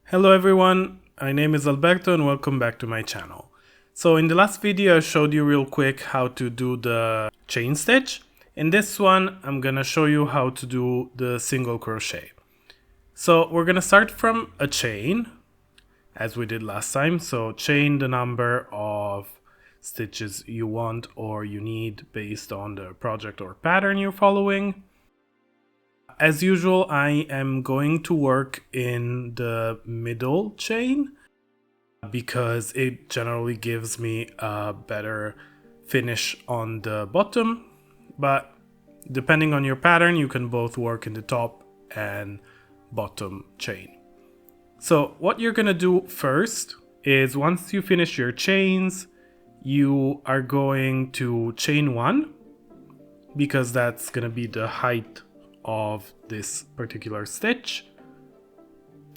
Hello everyone, my name is Alberto and welcome back to my channel. So in the last video I showed you real quick how to do the chain stitch. In this one I'm gonna show you how to do the single crochet. So we're gonna start from a chain as we did last time. So chain the number of stitches you want or you need based on the project or pattern you're following. As usual, I am going to work in the middle chain because it generally gives me a better finish on the bottom, but depending on your pattern, you can both work in the top and bottom chain. So what you're gonna do first is once you finish your chains, you are going to chain one because that's gonna be the height of this particular stitch.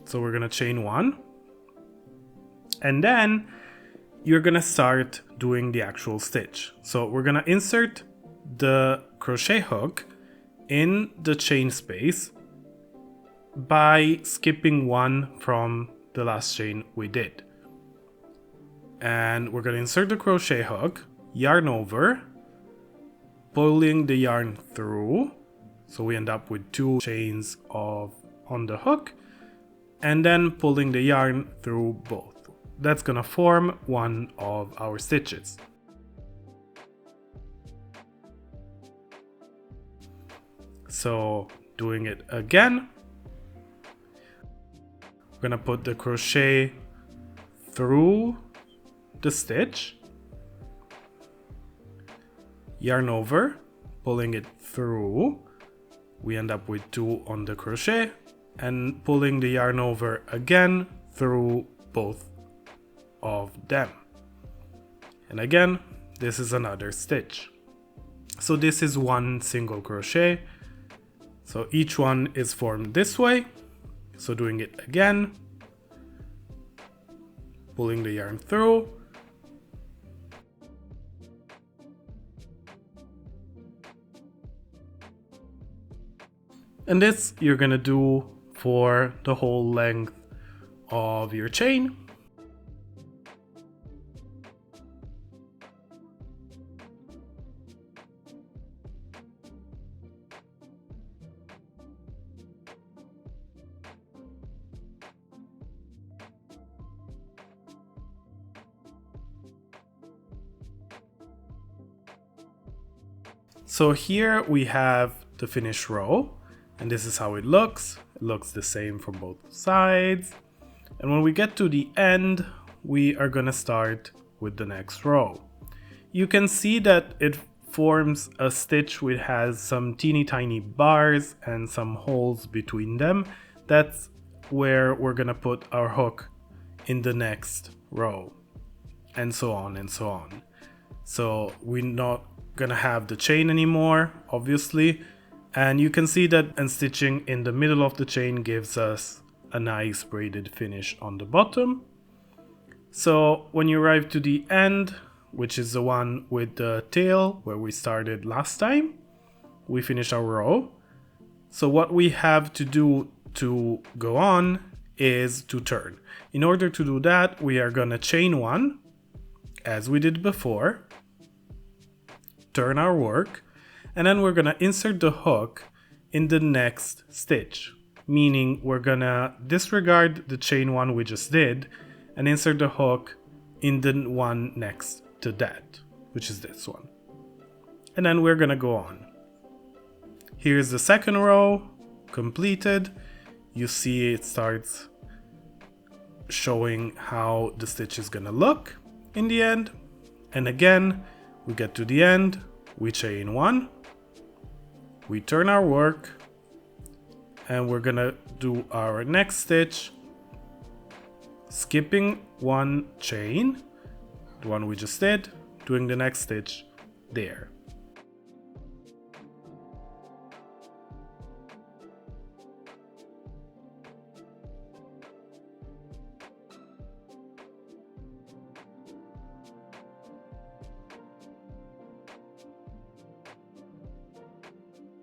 So we're gonna chain one, and then you're gonna start doing the actual stitch. So we're gonna insert the crochet hook in the chain space by skipping one from the last chain we did. And we're gonna insert the crochet hook, yarn over, pulling the yarn through, so we end up with two chains on the hook, and then pulling the yarn through both. That's gonna form one of our stitches. So doing it again, we're gonna put the crochet through the stitch, yarn over, pulling it through. We end up with two on the crochet, and pulling the yarn over again through both of them. And again, this is another stitch. So this is one single crochet. So each one is formed this way. So doing it again, pulling the yarn through, and this you're gonna do for the whole length of your chain. So here we have the finished row, and this is how it looks. It looks the same from both sides. And when we get to the end, we are gonna start with the next row. You can see that it forms a stitch which has some teeny tiny bars and some holes between them. That's where we're gonna put our hook in the next row, and so on and so on. So we're not gonna have the chain anymore, obviously, and you can see that unstitching in the middle of the chain gives us a nice braided finish on the bottom. So when you arrive to the end, which is the one with the tail where we started last time, we finish our row. So what we have to do to go on is to turn. In order to do that, we are gonna chain one as we did before, turn our work, and then we're gonna insert the hook in the next stitch, meaning we're gonna disregard the chain one we just did and insert the hook in the one next to that, which is this one. And then we're gonna go on. Here's the second row completed. You see it starts showing how the stitch is gonna look in the end. And again, we get to the end, we chain one, we turn our work, and we're gonna do our next stitch, skipping one chain, the one we just did, doing the next stitch there.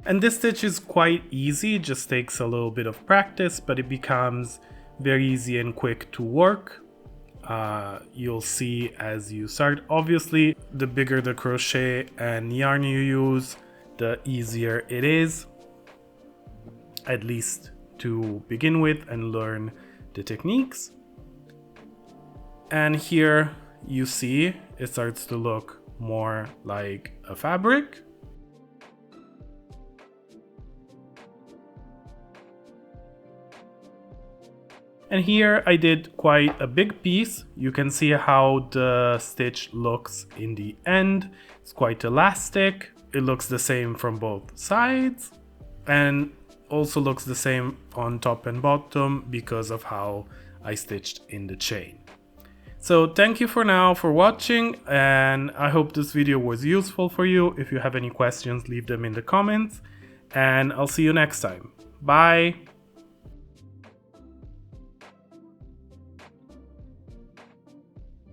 And this stitch is quite easy, just takes a little bit of practice, but it becomes very easy and quick to work. You'll see as you start. Obviously, the bigger the crochet and yarn you use, the easier it is, at least to begin with and learn the techniques. And here you see it starts to look more like a fabric. And here I did quite a big piece. You can see how the stitch looks in the end. It's quite elastic. It looks the same from both sides and also looks the same on top and bottom because of how I stitched in the chain. So thank you for now for watching, and I hope this video was useful for you. If you have any questions, leave them in the comments, and I'll see you next time. Bye!